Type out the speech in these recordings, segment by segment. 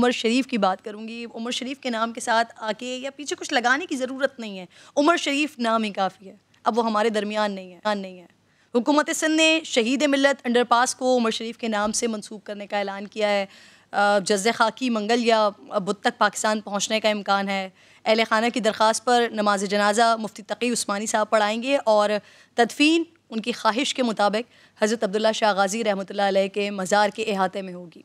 उमर शरीफ की बात करूँगी। उमर शरीफ के नाम के साथ आके या पीछे कुछ लगाने की ज़रूरत नहीं है, उमर शरीफ नाम ही काफ़ी है। अब वो हमारे दरमियान नहीं है। हुकूमत सिंध ने शहीद मिल्लत अंडरपास को उमर शरीफ के नाम से मंसूब करने का ऐलान किया है। जज़्ज़े खाकी मंगल या बुध तक पाकिस्तान पहुँचने का इम्कान है। अहले खाना की दरख्वास्त पर नमाज जनाजा मुफ्ती तकी उस्मानी साहब पढ़ाएंगे और तदफीन उनकी ख्वाहिश के मुताबिक हज़रत अब्दुल्ला शाह गाज़ी रहमतुल्लाह अलैह के मज़ार के अहाते में होगी।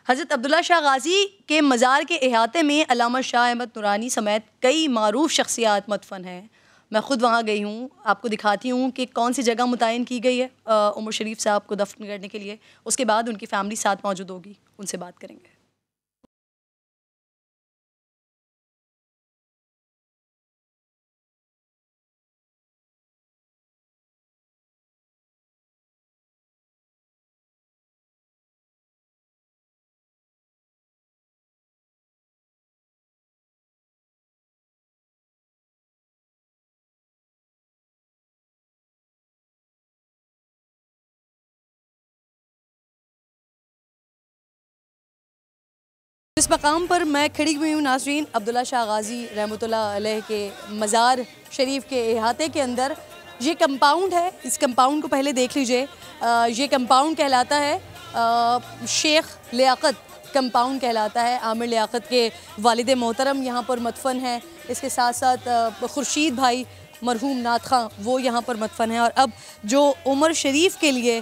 हज़रत अब्दुल्ला शाह गाज़ी के मज़ार के अहाते में अल्लामा शाह अहमद नूरानी समेत कई मारूफ शख्सियात मदफन हैं। मैं ख़ुद वहाँ गई हूँ, आपको दिखाती हूँ कि कौन सी जगह मुतय्यन की गई है उमर शरीफ साहब को दफन करने के लिए। उसके बाद उनकी फ़ैमिली साथ मौजूद होगी, उनसे बात करेंगे। इस मकाम पर मैं खड़ी हुई हूँ नाज़रीन, अब्दुल्ला शाह गाज़ी रहमतुल्लाह अलैह के मज़ार शरीफ के अहाते के अंदर। ये कंपाउंड है, इस कंपाउंड को पहले देख लीजिए। ये कंपाउंड कहलाता है शेख लियाकत कंपाउंड कहलाता है। आमिर लियाकत के वालिद मोहतरम यहाँ पर मदफन हैं। इसके साथ साथ खुर्शीद भाई मरहूम नात खां वो यहाँ पर मदफन है। और अब जो उमर शरीफ के लिए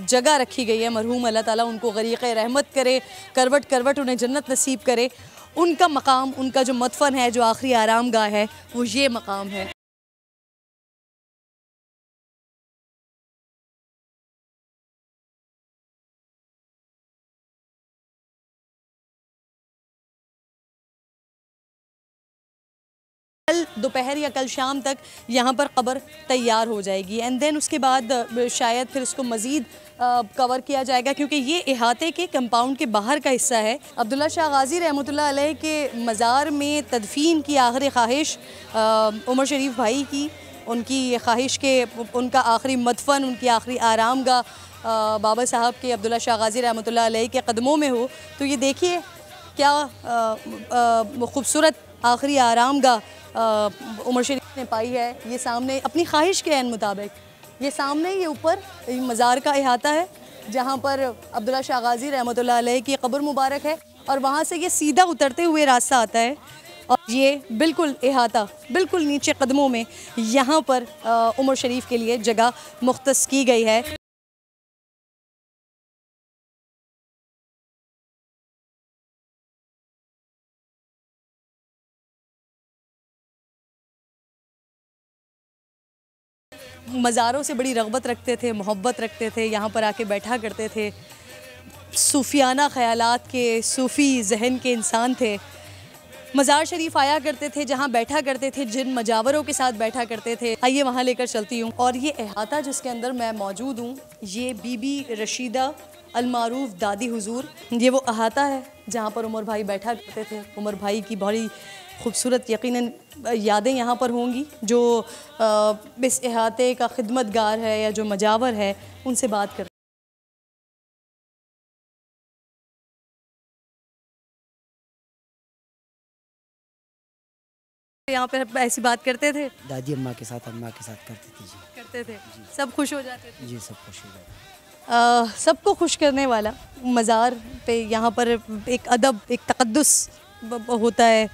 जगह रखी गई है, मरहूम अल्लाह ताला उनको गरीक़ रहमत करे, करवट करवट उन्हें जन्नत नसीब करे। उनका मकाम, उनका जो मदफन है, जो आखिरी आराम गाह है, वो ये मकाम है। कल दोपहर या कल शाम तक यहाँ पर कब्र तैयार हो जाएगी एंड देन उसके बाद शायद फिर इसको मज़ीद कवर किया जाएगा, क्योंकि ये अहाते के कंपाउंड के बाहर का हिस्सा है। अब्दुल्ला शाह गाज़ी रहमतुल्लाह अलैह के मज़ार में तदफीन की आखिरी ख्वाहिश उमर शरीफ भाई की, उनकी ख्वाहिश के उनका आखिरी मदफन, उनकी आखिरी आरामगाह बाबा साहब के अब्दुल्ला शाह गाज़ी रहमतुल्लाह अलैह के कदमों में हो। तो ये देखिए क्या खूबसूरत आखिरी आरामगाह उमर शरीफ ने पाई है। ये सामने अपनी ख्वाहिश के ऐन मुताबिक, ये सामने ये ऊपर मज़ार का अहाता है जहाँ पर अब्दुल्ला शाह गाज़ी रहमतुल्लाह अलैह की कब्र मुबारक है और वहाँ से ये सीधा उतरते हुए रास्ता आता है और ये बिल्कुल अहाता बिल्कुल नीचे कदमों में यहाँ पर उमर शरीफ के लिए जगह मुख्तस की गई है। मज़ारों से बड़ी रग़बत रखते थे, मोहब्बत रखते थे, यहाँ पर आके बैठा करते थे। सूफियाना ख़यालात के, सूफ़ी जहन के इंसान थे। मज़ार शरीफ आया करते थे, जहाँ बैठा करते थे, जिन मजावरों के साथ बैठा करते थे। आइए वहाँ लेकर चलती हूँ। और ये अहाता जिसके अंदर मैं मौजूद हूँ, ये बीबी रशीदा अलमारूफ दादी हुजूर, ये वो अहाता है जहाँ पर उमर भाई बैठा करते थे। उमर भाई की बड़ी खूबसूरत यकीनन यादें यहाँ पर होंगी। जो इस अहाते का खिदमतगार है या जो मजावर है, उनसे बात कर। यहाँ पर ऐसी बात करते थे, दादी अम्मा के साथ करती थी जी। करते थे जी। सब खुश हो जाते थे जी, सब खुश हो जाते। सबको खुश करने वाला मज़ार पे यहाँ पर एक अदब, एक तक़द्दुस होता है।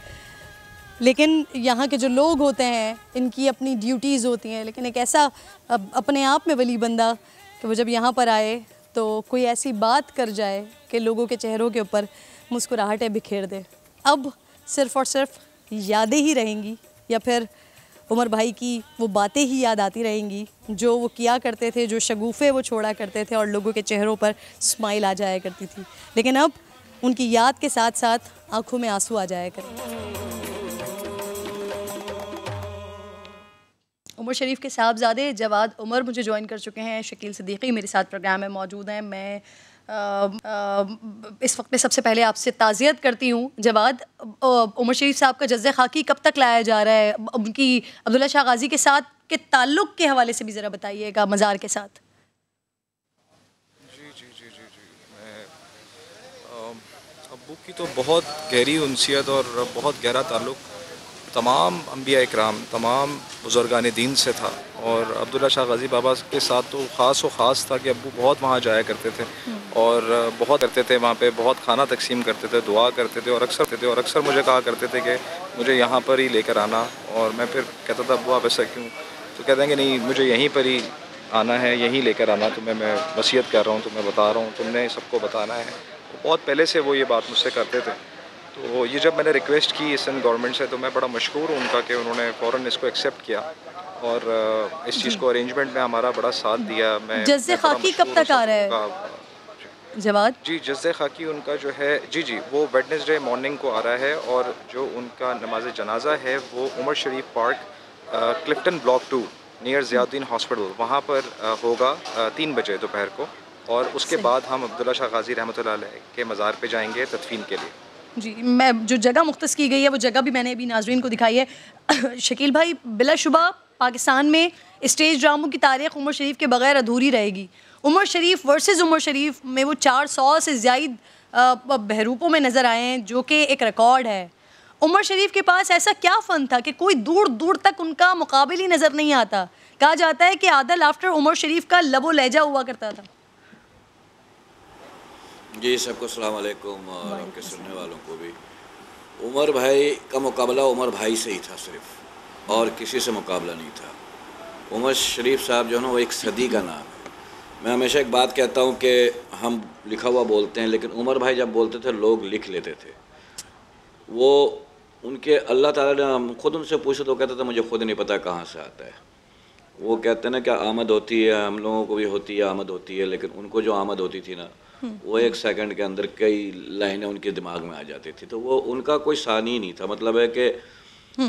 लेकिन यहाँ के जो लोग होते हैं, इनकी अपनी ड्यूटीज़ होती हैं। लेकिन एक ऐसा अपने आप में वली बंदा कि वो जब यहाँ पर आए तो कोई ऐसी बात कर जाए कि लोगों के चेहरों के ऊपर मुस्कुराहटें बिखेर दे। अब सिर्फ़ और सिर्फ यादें ही रहेंगी या फिर उमर भाई की वो बातें ही याद आती रहेंगी जो वो किया करते थे, जो शगुफ़े वो छोड़ा करते थे और लोगों के चेहरों पर स्माइल आ जाया करती थी। लेकिन अब उनकी याद के साथ साथ आँखों में आंसू आ जाया करें। उमर शरीफ के साहबजादे जवाद उमर मुझे ज्वाइन कर चुके हैं। शकील सिद्दीकी मेरे साथ प्रोग्राम में मौजूद हैं। मैं इस वक्त में सबसे पहले आपसे ताज़ियत करती हूँ। जवाद, उमर शरीफ साहब का जज़्ज़े खाकी कब तक लाया जा रहा है? उनकी अब्दुल्ला शाह गाज़ी के साथ के ताल्लुक़ के हवाले से भी ज़रा बताइएगा, मज़ार के साथ। जी, मैं अब्बू की तो बहुत गहरी उनसियत और बहुत गहरा ताल्लुक़ तमाम अम्बिया इकराम, तमाम बुज़ुर्गान दीन से था। और अब्दुल्ला शाह गाज़ी बाबा के साथ तो ख़ास था कि अब्बू बहुत वहाँ जाया करते थे और बहुत करते थे वहाँ पे, बहुत खाना तकसीम करते थे, दुआ करते थे और अक्सर मुझे कहा करते थे कि मुझे यहाँ पर ही लेकर आना। और मैं फिर कहता था अब्बू आप ऐसा क्यों? तो कहते हैं कि नहीं, मुझे यहीं पर ही आना है, यहीं लेकर आना तुम्हें, मैं वसीयत कर रहा हूँ, तुम्हें बता रहा हूँ, तुमने सबको बताना है। बहुत पहले से वो ये बात मुझसे करते थे। तो ये जब मैंने रिक्वेस्ट की सिंध गवर्नमेंट से, तो मैं बड़ा मशकूर हूँ उनका कि उन्होंने फ़ौरन इसको एक्सेप्ट किया और इस चीज़ को अरेंजमेंट में हमारा बड़ा साथ दिया। जज़्ज़े खाकी कब तक आ रहा है जवाद? जी, जज़्ज़े खाकी उनका जो है जी वो वेडनेसडे मॉर्निंग को आ रहा है और जो उनका नमाज जनाजा है वो Umar Sharif park, Clifton block 2 near Ziauddin hospital, वहाँ पर होगा 3 बजे दोपहर को। और उसके बाद हम अब्दुल्ला शाह गाज़ी रहमतुल्लाह अलैह के मज़ार पे जाएंगे तदफीन के लिए। जी, मैं जो जगह मुख्तस की गई है वो जगह भी मैंने अभी नाज़रीन को दिखाई है। शकील भाई, बिलाशुबा पाकिस्तान में स्टेज ड्रामों की तारीख़ उमर शरीफ के बगैर अधूरी रहेगी। उमर शरीफ वर्सेस उमर शरीफ में वो 400 से ज़ायद बहरूपों में नज़र आए हैं, जो कि एक रिकॉर्ड है। उमर शरीफ के पास ऐसा क्या फ़न था कि कोई दूर दूर तक उनका मुकाबिल ही नज़र नहीं आता। कहा जाता है कि आदल आफ्टर उमर शरीफ का लबो लहजा हुआ करता था। जी, सबको अस्सलाम वालेकुम और आपके सुनने वालों को भी। उमर भाई का मुकाबला उमर भाई से ही था सिर्फ, और किसी से मुकाबला नहीं था। उमर शरीफ साहब जो है ना, वो एक सदी का नाम है। मैं हमेशा एक बात कहता हूँ कि हम लिखा हुआ बोलते हैं, लेकिन उमर भाई जब बोलते थे लोग लिख लेते थे। वो उनके अल्लाह ताला ने खुद उनसे पूछे तो कहते थे मुझे खुद नहीं पता कहाँ से आता है। वो कहते हैं ना कि आमद होती है, हम लोगों को भी होती है, आमद होती है, लेकिन उनको जो आमद होती थी ना, वो 1 सेकंड के अंदर कई लाइनें उनके दिमाग में आ जाती थी। तो वो उनका कोई सानी ही नहीं था। मतलब है कि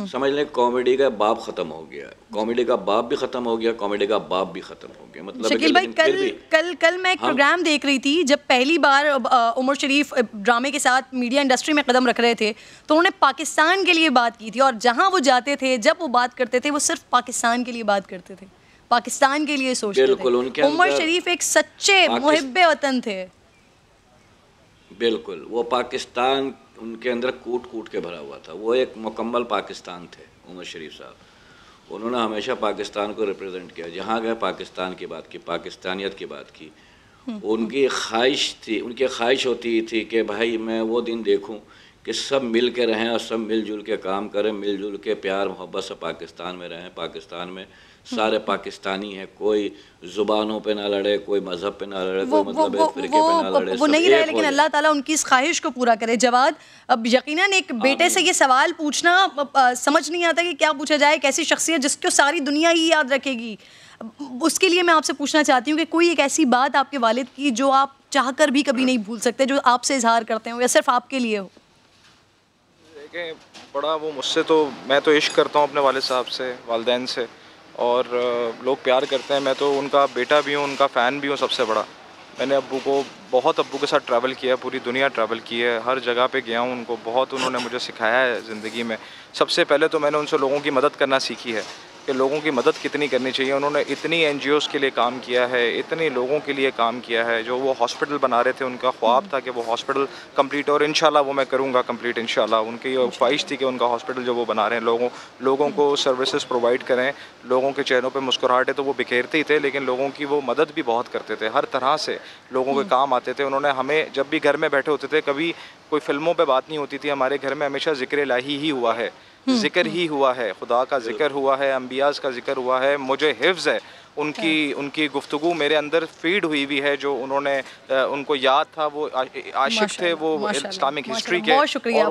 समझ लें कॉमेडी का बाप ख़त्म हो गया, कॉमेडी का बाप भी ख़त्म हो गया, कॉमेडी का बाप भी ख़त्म हो गया। मतलब शकील भाई, कल मैं एक प्रोग्राम देख रही थी, जब पहली बार उमर शरीफ ड्रामे के साथ मीडिया इंडस्ट्री में कदम रख रहे थे, तो उन्होंने पाकिस्तान के लिए बात की थी। और जहाँ वो जाते थे, जब वो बात करते थे, वो सिर्फ पाकिस्तान के लिए बात करते थे, पाकिस्तान के लिए सोचते थे। उमर शरीफ एक सच्चे मुहिब्बे वतन थे। बिल्कुल, वो पाकिस्तान उनके अंदर कूट कूट के भरा हुआ था। वो एक मुकम्मल पाकिस्तान थे उमर शरीफ साहब। उन्होंने हमेशा पाकिस्तान को रिप्रेजेंट किया। जहाँ गए पाकिस्तान की बात की, पाकिस्तानियत की बात की। उनकी ख्वाहिश थी, उनकी ख्वाहिश होती थी कि भाई मैं वो दिन देखूं कि सब मिल के रहें और सब मिलजुल के काम करें, मिलजुल के प्यार मोहब्बत से पाकिस्तान में रहें। पाकिस्तान में सारे पाकिस्तानी हैं, कोई ज़ुबानों पे ना लड़े, कोई मज़हब पे ना लड़े, कोई मतलब फ़िरके पे ना लड़े। वो नहीं रहे, लेकिन अल्लाह ताला उनकी इस ख्वाहिश को पूरा करे। जवाद, अब यकीनन एक बेटे से ये सवाल पूछना समझ नहीं आता कि क्या पूछा जाए। एक ऐसी शख्सियत जिसको सारी दुनिया ही याद रखेगी, उसके लिए मैं आपसे पूछना चाहती हूँ कि कोई एक ऐसी बात आपके वालिद की जो आप चाहकर भी कभी नहीं भूल सकते, जो आपसे इजहार करते हो या सिर्फ आपके लिए हो? बड़ा वो मुझसे, तो मैं तो इश्क करता हूँ अपने वालिद साहब से, वालिदैन से, और लोग प्यार करते हैं। मैं तो उनका बेटा भी हूँ, उनका फ़ैन भी हूँ सबसे बड़ा। मैंने अब्बू के साथ ट्रैवल किया है, पूरी दुनिया ट्रैवल की है, हर जगह पे गया हूँ। उनको बहुत उन्होंने मुझे सिखाया है ज़िंदगी में। सबसे पहले तो मैंने उनसे लोगों की मदद करना सीखी है कि लोगों की मदद कितनी करनी चाहिए। उन्होंने इतनी NGOs के लिए काम किया है, इतने लोगों के लिए काम किया है। जो वो हॉस्पिटल बना रहे थे, उनका ख्वाब था कि वो हॉस्पिटल कंप्लीट, और इंशाल्लाह वो मैं करूँगा कंप्लीट इंशाल्लाह। उनकी ये ख्वाहिश थी कि उनका हॉस्पिटल जो वो बना रहे हैं, लोगों को सर्विसेज प्रोवाइड करें, लोगों के चेहरों पे मुस्कुराहट है। तो वो बिखेरते ही थे, लेकिन लोगों की वो मदद भी बहुत करते थे, हर तरह से लोगों के काम आते थे। उन्होंने हमें जब भी घर में बैठे होते थे, कभी कोई फिल्मों पे बात नहीं होती थी, हमारे घर में हमेशा ज़िक्र इलाही ही हुआ है, ज़िक्र ही हुआ है, खुदा का ज़िक्र हुआ है, अम्बियाज़ का ज़िक्र हुआ है। मुझे हिफ्ज़ है उनकी गुफ्तगू मेरे अंदर फीड हुई हुई है। जो उन्होंने उनको याद था, वो आशिक थे वो इस्लामिक हिस्ट्री के। बहुत शुक्रिया।